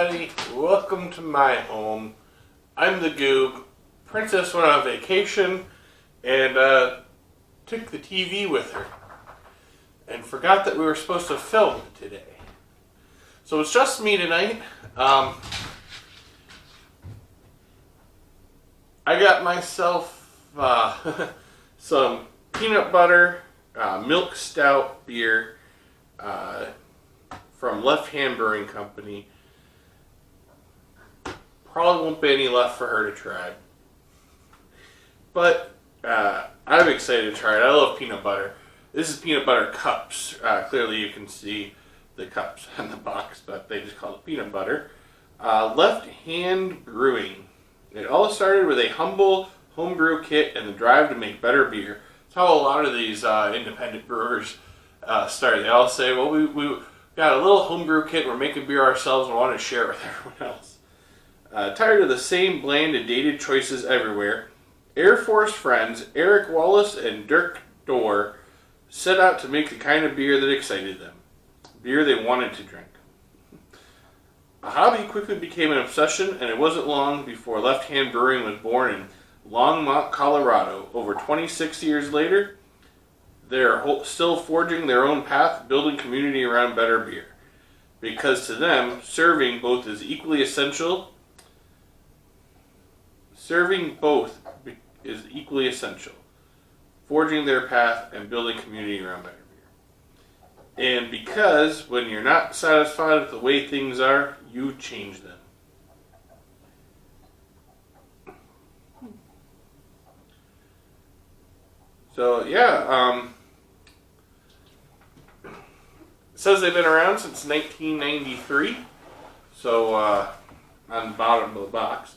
everybody. Welcome to my home. I'm the Goob. Princess went on vacation and took the TV with her and forgot that we were supposed to film today. So it's just me tonight. I got myself some peanut butter milk stout beer from Left Hand Brewing Company. Probably won't be any left for her to try. But I'm excited to try it. I love peanut butter. This is peanut butter cups. Clearly you can see the cups on the box, but they just call it peanut butter. Left Hand Brewing. It all started with a humble homebrew kit and the drive to make better beer. That's how a lot of these independent brewers start. They all say, well, we got a little homebrew kit, we're making beer ourselves and want to share it with everyone else. Tired of the same bland and dated choices everywhere, Air Force friends Eric Wallace and Dirk Dorr set out to make the kind of beer that excited them. Beer they wanted to drink. A hobby quickly became an obsession, and it wasn't long before Left Hand Brewing was born in Longmont, Colorado. Over 26 years later, they're still forging their own path, building community around better beer. Because to them, serving both is equally essential. Forging their path and building community around better beer. And because when you're not satisfied with the way things are, you change them. So yeah, it says they've been around since 1993. So on the bottom of the box.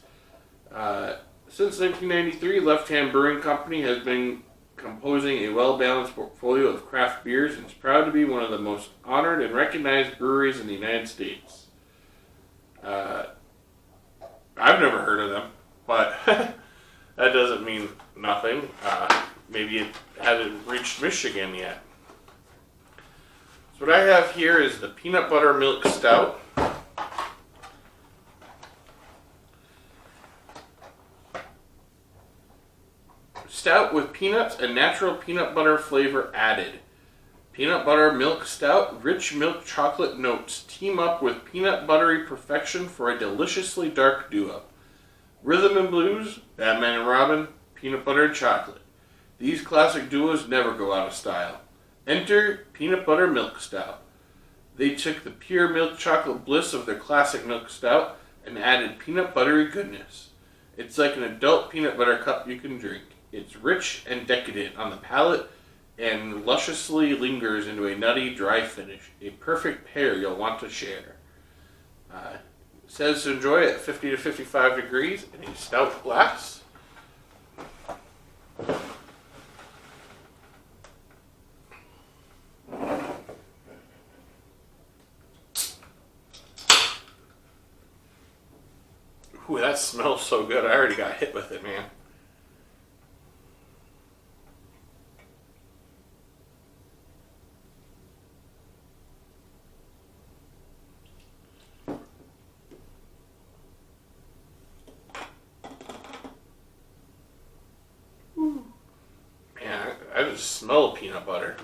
Since 1993, Left Hand Brewing Company has been composing a well-balanced portfolio of craft beers and is proud to be one of the most honored and recognized breweries in the United States. I've never heard of them, but that doesn't mean nothing. Maybe it hasn't reached Michigan yet. So what I have here is the peanut butter milk stout. Stout with peanuts and natural peanut butter flavor added. Peanut butter milk stout, rich milk chocolate notes team up with peanut buttery perfection for a deliciously dark duo. Rhythm and blues, Batman and Robin, peanut butter and chocolate. These classic duos never go out of style. Enter peanut butter milk stout. They took the pure milk chocolate bliss of their classic milk stout and added peanut buttery goodness. It's like an adult peanut butter cup you can drink. It's rich and decadent on the palate and lusciously lingers into a nutty, dry finish. A perfect pair you'll want to share. It says to enjoy at 50 to 55 degrees in a stout glass. Ooh, that smells so good. I already got hit with it, man. Man, I just smell peanut butter.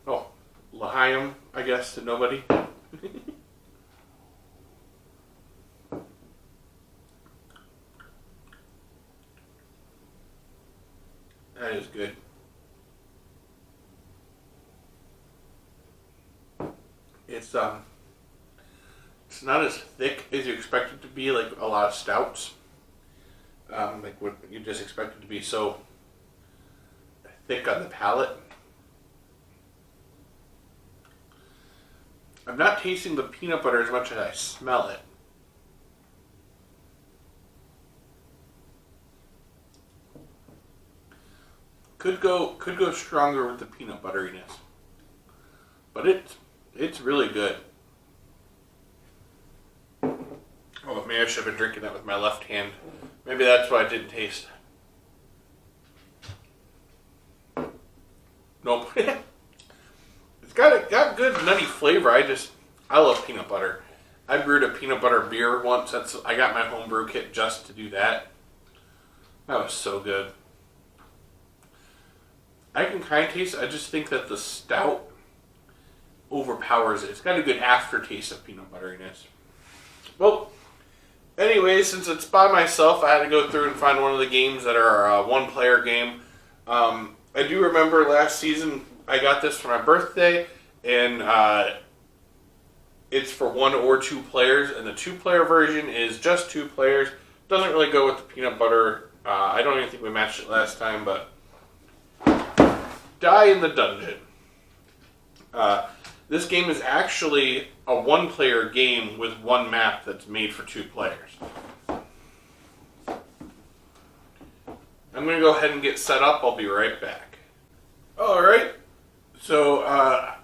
Oh, L'chaim, I guess, to nobody. That is good. It's not as thick as you expect it to be, like a lot of stouts. Like what you just expect it to be so thick on the palate. I'm not tasting the peanut butter as much as I smell it. Could go stronger with the peanut butteriness, but it's really good. Oh, maybe I should have been drinking that with my left hand. Maybe that's why it didn't taste. Nope. It's good nutty flavor. I love peanut butter. I brewed a peanut butter beer once. I got my homebrew kit just to do that. That was so good. I can kind of taste it. I just think that the stout overpowers it. It's got a good aftertaste of peanut butteriness. Well, anyway, since it's by myself, I had to go through and find one of the games that are a one-player game. I do remember last season I got this for my birthday, and it's for 1 or 2 players, and the 2-player version is just 2 players. Doesn't really go with the peanut butter. I don't even think we matched it last time, but Die in the Dungeon. This game is actually a 1-player game with 1 map that's made for 2 players. I'm going to go ahead and get set up. I'll be right back. Alright, so I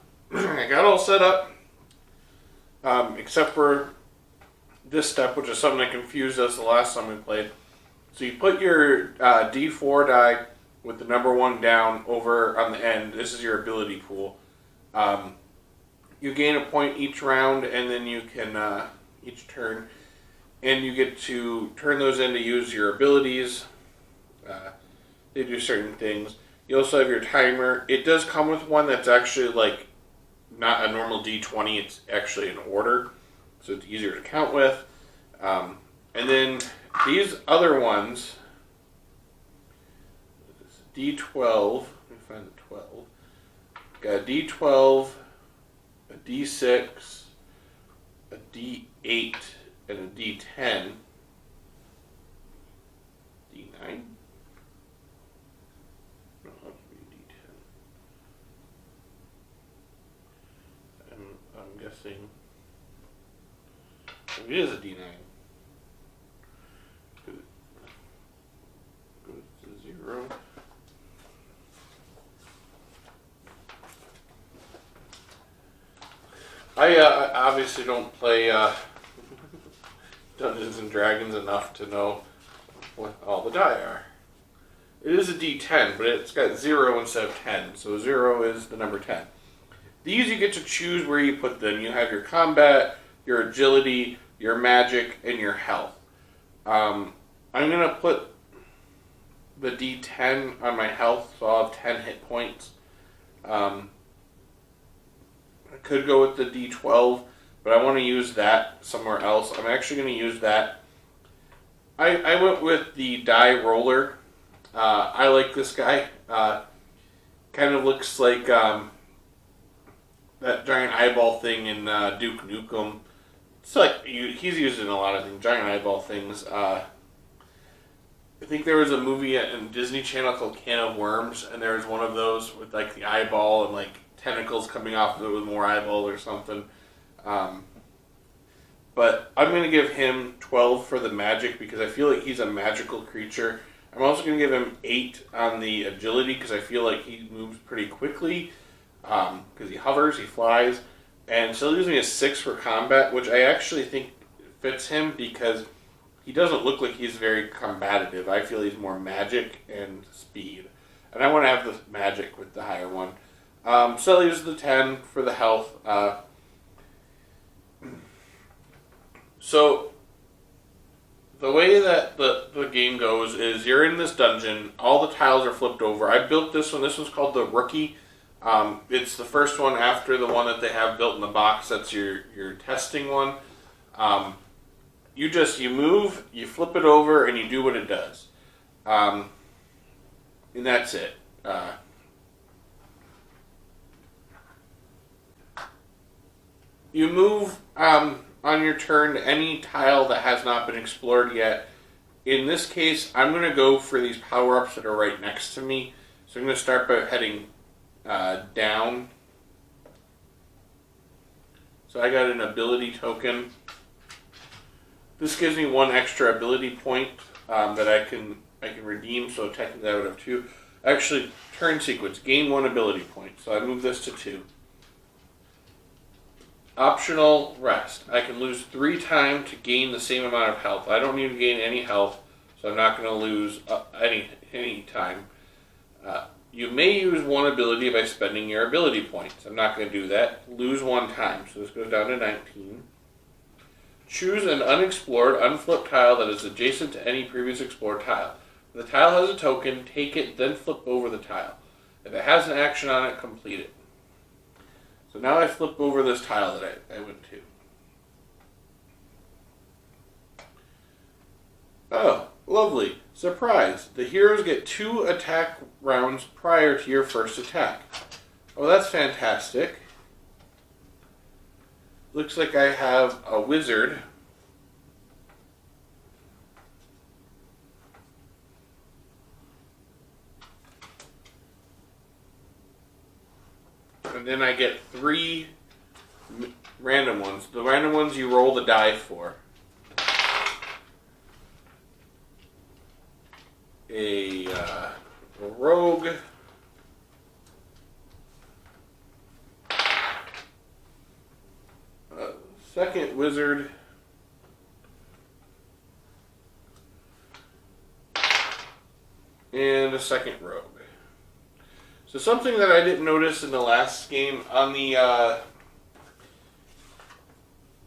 got all set up, except for this step, which is something that confused us the last time we played. So you put your D4 die with the number 1 down over on the end. This is your ability pool. You gain a point each round, and then you can, each turn, and you get to turn those in to use your abilities. They do certain things. You also have your timer. It does come with one that's actually like not a normal D20, it's actually an order, so it's easier to count with. And then these other ones, D12, let me find the 12. Got a D12, a D6, a D8, and a D10. D9? No, that would be a D10. I'm guessing it is a D9. Goes to 0. I obviously don't play Dungeons and Dragons enough to know what all the die are. It is a D10, but it's got 0 instead of 10, so 0 is the number 10. These you get to choose where you put them. You have your combat, your agility, your magic, and your health. I'm going to put the D10 on my health, so I'll have 10 hit points. I could go with the D12, but I want to use that somewhere else. I'm actually going to use that. I went with the die roller. I like this guy. Kind of looks like that giant eyeball thing in Duke Nukem. It's like he's used in a lot of things, giant eyeball things. I think there was a movie in Disney Channel called Can of Worms, and there was one of those with like the eyeball and like tentacles coming off of it with more eyeball or something. But I'm going to give him 12 for the magic because I feel like he's a magical creature. I'm also going to give him 8 on the agility because I feel like he moves pretty quickly because he hovers, he flies. And still gives me a 6 for combat, which I actually think fits him because he doesn't look like he's very combative. I feel he's more magic and speed. And I want to have the magic with the higher one. So I'll use the 10 for the health. So the way that the game goes is you're in this dungeon. All the tiles are flipped over. I built this one. This one's called the Rookie. It's the first one after the one that they have built in the box. That's your testing one. You move, you flip it over, and you do what it does. And that's it. You move on your turn to any tile that has not been explored yet. In this case, I'm going to go for these power-ups that are right next to me. So I'm going to start by heading down. So I got an ability token. This gives me 1 extra ability point that I can redeem, so technically I would have 2. Actually, turn sequence, gain 1 ability point. So I move this to 2. Optional rest. I can lose 3 times to gain the same amount of health. I don't need to gain any health, so I'm not going to lose any time. You may use one ability by spending your ability points. I'm not going to do that. Lose one time. So this goes down to 19. Choose an unexplored, unflipped tile that is adjacent to any previous explored tile. If the tile has a token, take it, then flip over the tile. If it has an action on it, complete it. So now I flip over this tile that I went to. Oh, lovely. Surprise. The heroes get 2 attack rounds prior to your first attack. Oh, that's fantastic. Looks like I have a wizard. And then I get 3 random ones. The random ones you roll the die for. A rogue, a second wizard, and a second rogue. So something that I didn't notice in the last game, on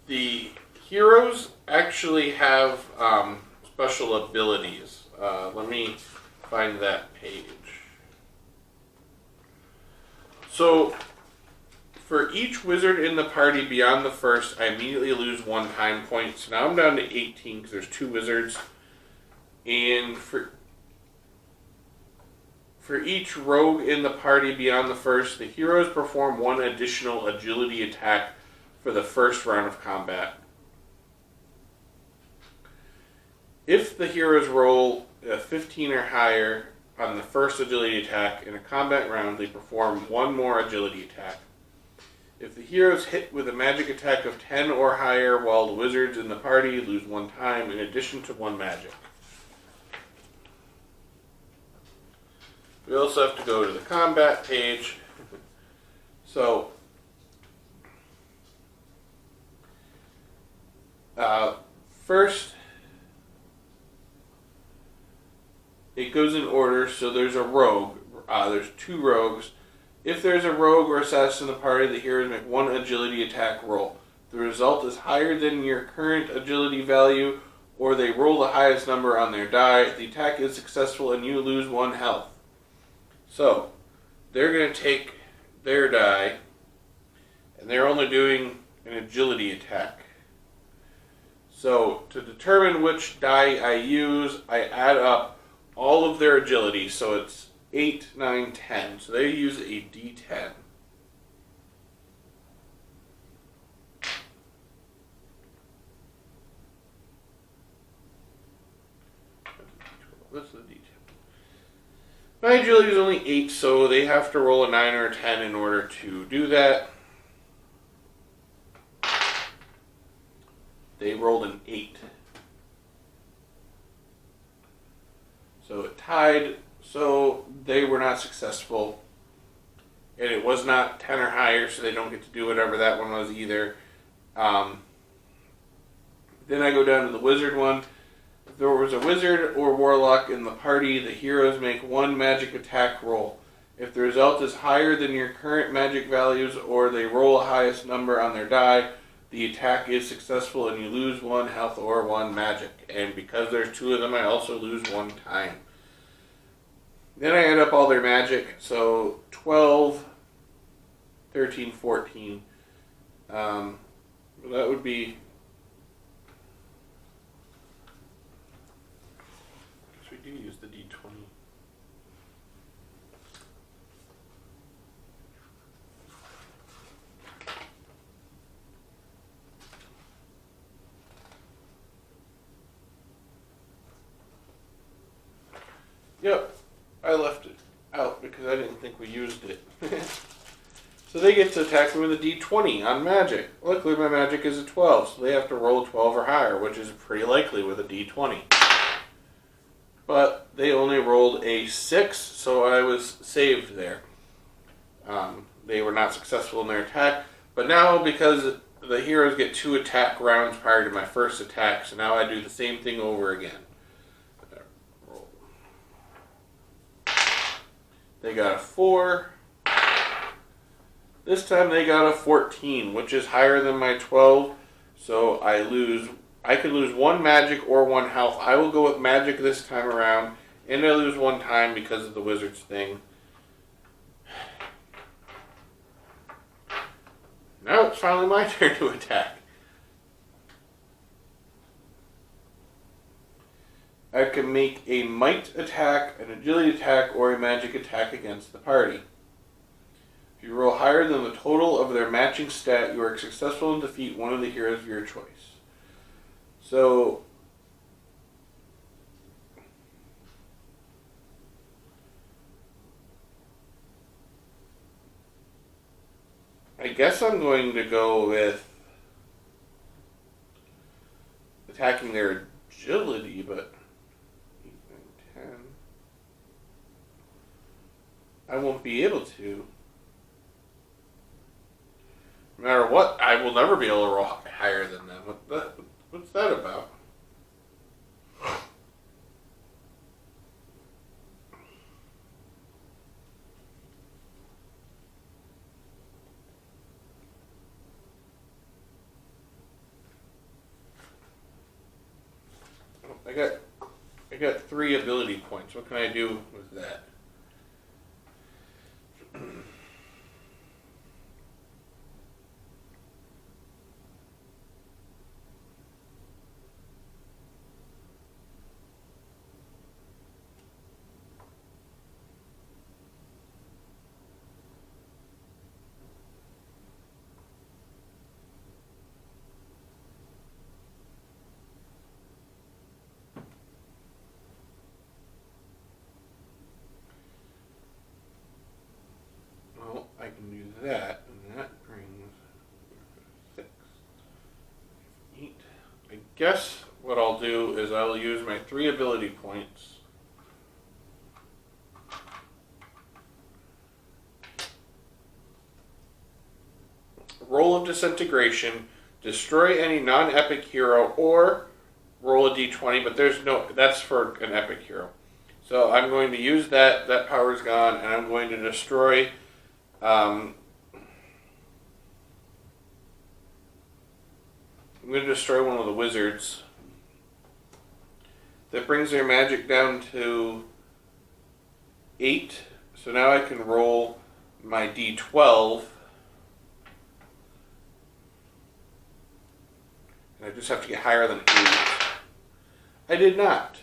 the heroes actually have special abilities. Let me find that page. So, for each wizard in the party beyond the first, I immediately lose 1 time point. So now I'm down to 18 because there's 2 wizards. And for each rogue in the party beyond the first, the heroes perform 1 additional agility attack for the first round of combat. If the heroes roll a 15 or higher on the first agility attack in a combat round, they perform 1 more agility attack. If the heroes hit with a magic attack of 10 or higher while the wizards in the party lose 1 time in addition to 1 magic. We also have to go to the combat page. So, first, it goes in order, so there's a rogue. There's 2 rogues. If there's a rogue or assassin in the party, the heroes make 1 agility attack roll. The result is higher than your current agility value, or they roll the highest number on their die. The attack is successful and you lose 1 health. So, they're going to take their die, and they're only doing an agility attack. So, to determine which die I use, I add up all of their agility, so it's 8, 9, 10. So they use a D10. What's the D10? My agility is only 8, so they have to roll a 9 or a 10 in order to do that. They rolled an 8. So it tied, so they were not successful. And it was not 10 or higher, so they don't get to do whatever that one was either. Then I go down to the wizard one. If there was a wizard or warlock in the party, the heroes make 1 magic attack roll. If the result is higher than your current magic values or they roll the highest number on their die, the attack is successful and you lose 1 health or 1 magic. And because there's 2 of them, I also lose 1 time. Then I add up all their magic. So 12, 13, 14. That would be... we do use the D20. Yep, I left it out because I didn't think we used it. So they get to attack me with a D20 on magic. Luckily my magic is a 12, so they have to roll a 12 or higher, which is pretty likely with a D20. But they only rolled a 6, so I was saved there. They were not successful in their attack. But now, because the heroes get 2 attack rounds prior to my first attack, so now I do the same thing over again. They got a 4. This time they got a 14, which is higher than my 12. So I could lose 1 magic or 1 health. I will go with magic this time around. And I lose 1 time because of the wizard's thing. Now it's finally my turn to attack. I can make a might attack, an agility attack, or a magic attack against the party. If you roll higher than the total of their matching stat, you are successful in defeat one of the heroes of your choice. So, I guess I'm going to go with attacking their agility, but 8, 9, 10. I won't be able to. No matter what, I will never be able to roll higher than them. What's that about? I got 3 ability points. What can I do with that? I can do that, and that brings 6, 8. I guess what I'll do is I'll use my 3 ability points. Roll of Disintegration, destroy any non-epic hero, or roll a d20, but that's for an epic hero. So I'm going to use that power's gone, and I'm going to destroy I'm going to destroy one of the wizards. That brings their magic down to 8. So now I can roll my d12. And I just have to get higher than 8. I did not.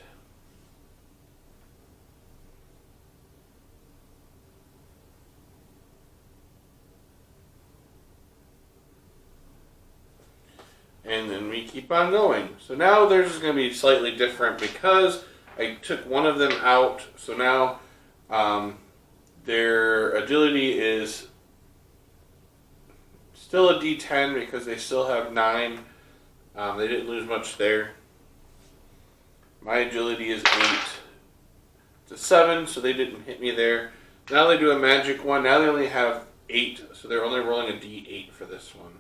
And then we keep on going. So now theirs is going to be slightly different because I took one of them out. So now their agility is still a d10 because they still have 9. They didn't lose much there. My agility is 8 to 7, so they didn't hit me there. Now they do a magic one. Now they only have 8, so they're only rolling a d8 for this one.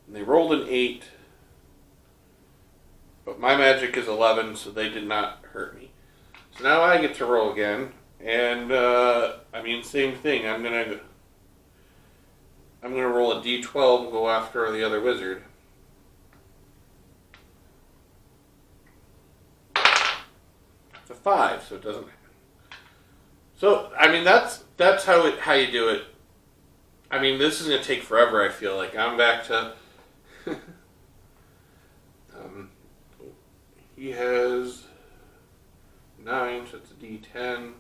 And they rolled an 8, but my magic is 11, so they did not hurt me. So now I get to roll again, and same thing. I'm gonna roll a d12 and go after the other wizard. It's a 5, so it doesn't. So that's how you do it. This is gonna take forever. I feel like I'm back to. He has 9, so it's a d10.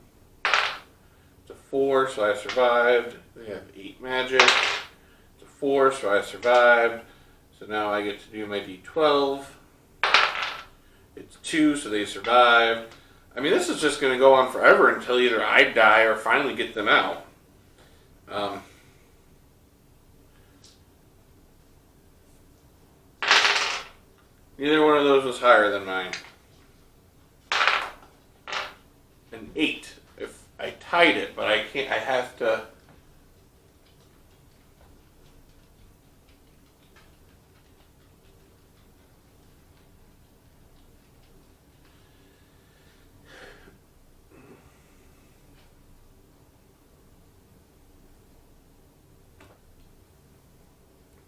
It's a 4, so I survived. They have 8 magic. It's a 4, so I survived. So now I get to do my d12. It's 2, so they survived. This is just going to go on forever until either I die or finally get them out. Neither one of those was higher than mine. An 8. If I tied it, but I can't. I have to.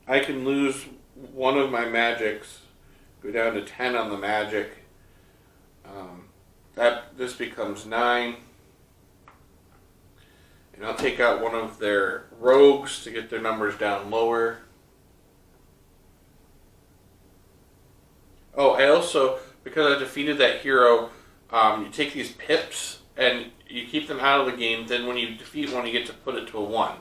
I can lose one of my magics, go down to 10 on the magic. This becomes 9. And I'll take out one of their rogues to get their numbers down lower. Oh, I also, because I defeated that hero, you take these pips and you keep them out of the game. Then when you defeat one, you get to put it to a 1.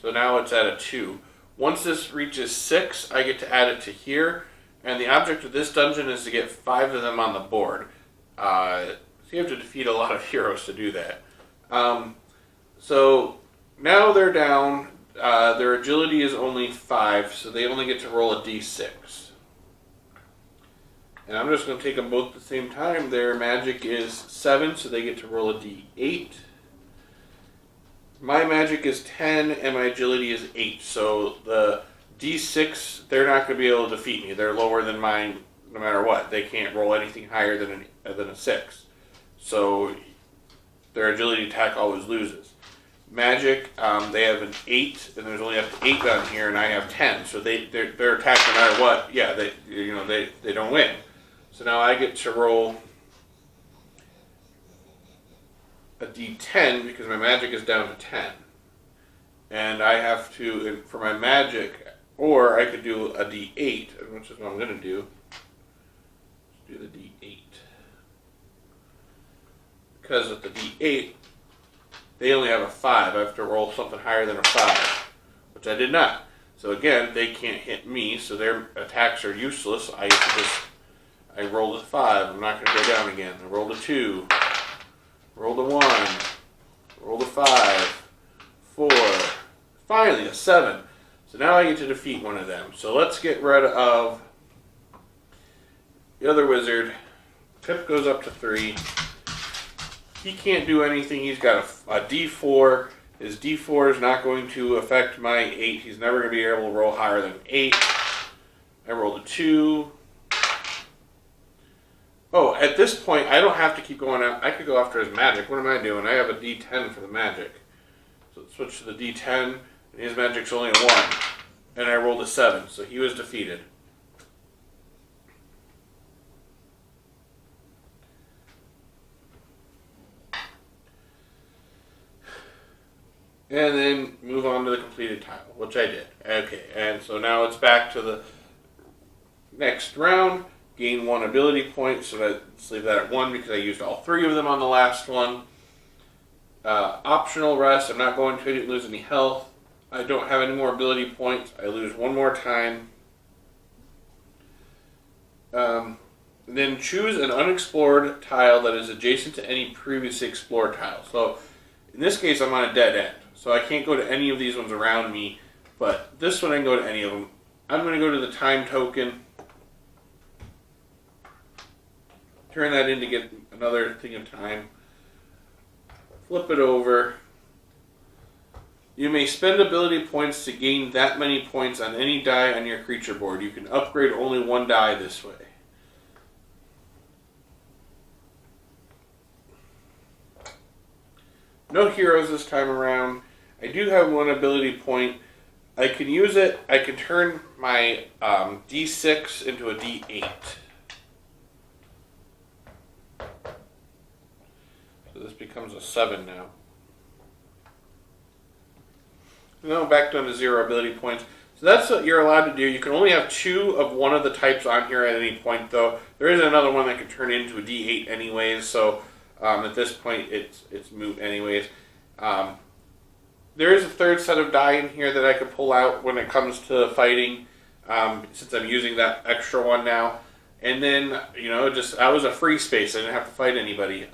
So now it's at a 2. Once this reaches 6, I get to add it to here. And the object of this dungeon is to get 5 of them on the board. So you have to defeat a lot of heroes to do that. So now they're down. Their agility is only 5, so they only get to roll a d6. And I'm just going to take them both at the same time. Their magic is 7, so they get to roll a d8. My magic is 10, and my agility is 8. So the d6, they're not going to be able to defeat me. They're lower than mine no matter what. They can't roll anything higher than a 6. So their agility attack always loses. Magic, they have an 8, and there's only up to 8 down here, and I have 10. So their attack no matter what, yeah, they don't win. So now I get to roll a d10 because my magic is down to 10. And I have to, for my magic, or I could do a d8, which is what I'm going to do. Let's do the d8. Because with the d8, they only have a 5. I have to roll something higher than a 5, which I did not. So again, they can't hit me, so their attacks are useless. I rolled a 5. I'm not going to go down again. I rolled a 2. Rolled a 1. Rolled a 5. 4. Finally, a 7. So now I get to defeat one of them. So let's get rid of the other wizard. Pip goes up to 3. He can't do anything. He's got a d4. His d4 is not going to affect my 8. He's never going to be able to roll higher than 8. I rolled a 2. Oh, at this point, I don't have to keep going out. I could go after his magic. What am I doing? I have a d10 for the magic. So let's switch to the d10, and his magic's only a 1. And I rolled a 7, so he was defeated. And then move on to the completed tile, which I did. Okay, and so now it's back to the next round. Gain 1 ability point, so let's leave that at 1 because I used all 3 of them on the last one. Optional rest, I'm not going to, I didn't lose any health. I don't have any more ability points. I lose 1 more time. Then choose an unexplored tile that is adjacent to any previously explored tile. So in this case, I'm on a dead end. So I can't go to any of these ones around me, but this one I can go to any of them. I'm going to go to the time token. Turn that in to get another thing of time. Flip it over. You may spend ability points to gain that many points on any die on your creature board. You can upgrade only 1 die this way. No heroes this time around. I do have 1 ability point. I can use it. I can turn my D6 into a D8. So this becomes a 7 now. Now back down to 0 ability points. So that's what you're allowed to do. You can only have 2 of one of the types on here at any point, though. There is another one that can turn into a D8 anyways, so at this point it's moot anyways. There is a 3rd set of die in here that I can pull out when it comes to fighting, since I'm using that extra one now. And then, that was a free space. I didn't have to fight anybody.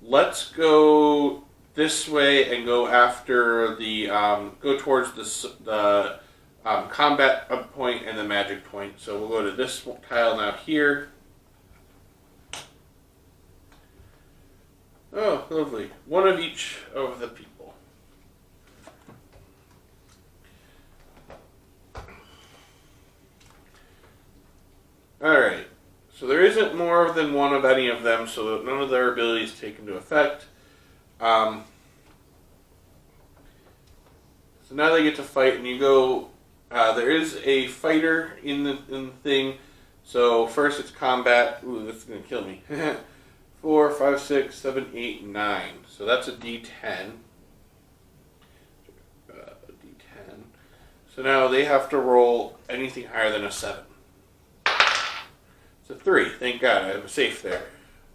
Let's go this way and go after the, go towards the combat point and the magic point. So we'll go to this tile now here. Oh, lovely. 1 of each of the people. Alright, so there is isn't more than one of any of them, so that none of their abilities take into effect. So now they get to fight, and you go. There is a fighter in the thing. So first it's combat. Ooh, that's gonna kill me. 4, 5, 6, 7, 8, 9. So that's a D10. D10. So now they have to roll anything higher than a 7. It's a 3. Thank God, I was safe there.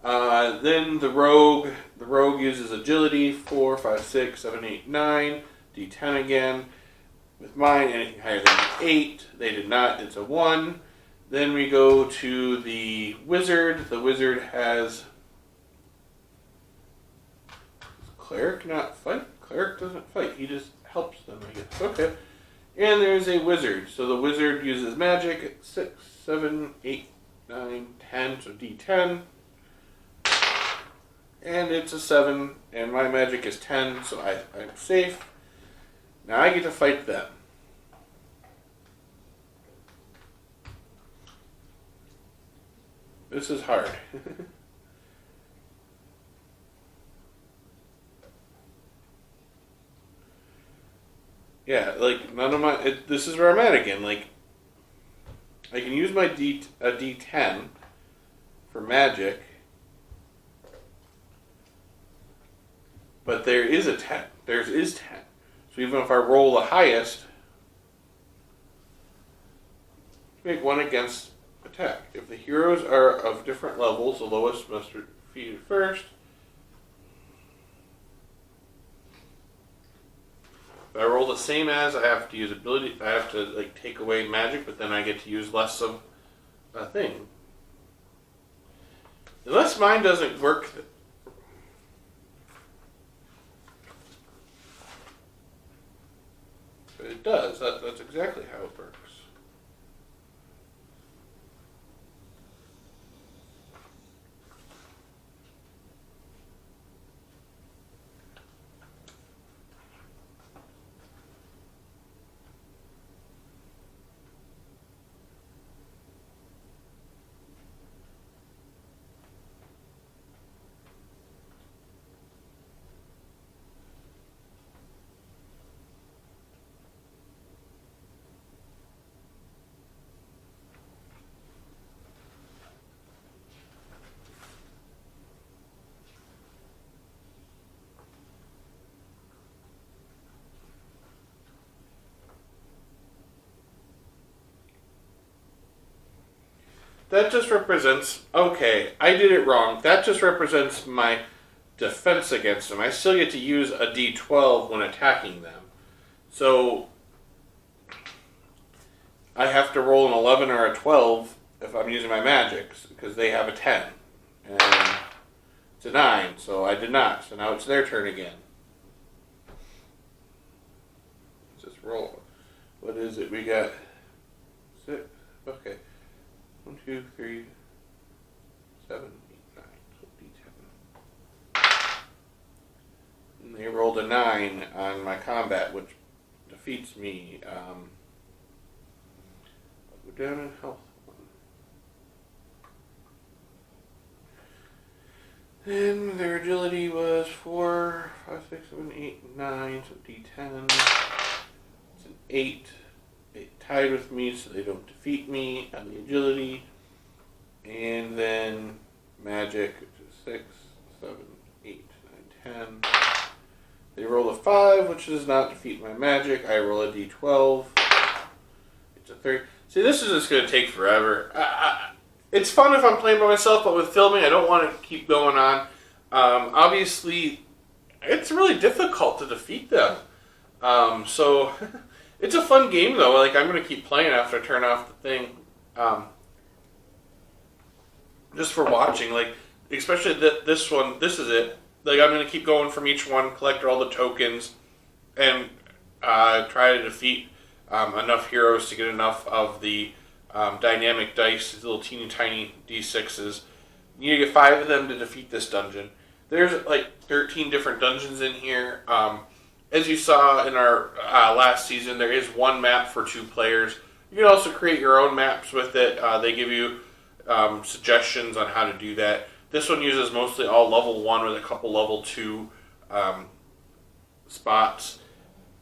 Then the rogue. The rogue uses agility. 4, 5, 6, 7, 8, 9. D10 again. With mine, anything higher than 8. They did not. It's a 1. Then we go to the wizard. The wizard has... Does cleric not fight? Cleric doesn't fight. He just helps them, I guess. Okay. And there's a wizard. So the wizard uses magic. 6, 7, 8, 9, 10. So D10. And it's a 7. And my magic is 10. So I'm safe. Now I get to fight them. This is hard. Yeah, like none of my. This is where I'm at again. Like, I can use my a D10 for magic, but there is a 10. There is 10. So even if I roll the highest, make one against attack. If the heroes are of different levels, the lowest must be defeated first. If I roll the same as, I have to use ability. I have to like take away magic, but then I get to use less of a thing. Unless mine doesn't work. But it does. That's exactly how it works. That just represents, okay, I did it wrong. That just represents my defense against them. I still get to use a D12 when attacking them. So, I have to roll an 11 or a 12 if I'm using my magics, because they have a 10. And it's a 9, so I did not. So now it's their turn again. Let's just roll. What is it? We got 6. Okay. 1, 2, 3, 7, 8, 9. So D10. And they rolled a 9 on my combat, which defeats me. I'll go down in health. And their agility was 4, 5, 6, 7, 8, 9. So D10. It's an 8. They tied with me, so they don't defeat me on the agility. And then magic, which is 6, 7, 8, 9, 10. They roll a 5, which does not defeat my magic. I roll a D12. It's a 3. See, this is just going to take forever. It's fun if I'm playing by myself, but with filming, I don't want to keep going on. Obviously, it's really difficult to defeat them. So... It's a fun game, though. Like, I'm going to keep playing after I turn off the thing. Just for watching. Like, especially this one. This is it. Like, I'm going to keep going from each one, collect all the tokens, and try to defeat enough heroes to get enough of the dynamic dice, these little teeny tiny D6s. You need to get 5 of them to defeat this dungeon. There's, like, 13 different dungeons in here. As you saw in our last season, there is one map for 2 players. You can also create your own maps with it. They give you suggestions on how to do that. This one uses mostly all level 1 with a couple level 2 spots.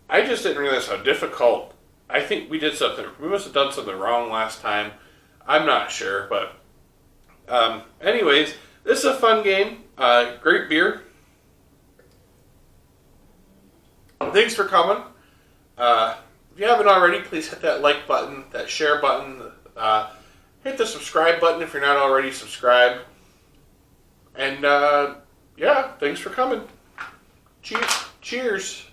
I just didn't realize how difficult. I think we did something. We must have done something wrong last time. I'm not sure, but anyways, this is a fun game. Great beer. Thanks for coming. If you haven't already, please hit that like button, that share button. Hit the subscribe button if you're not already subscribed. And yeah, thanks for coming. Cheers.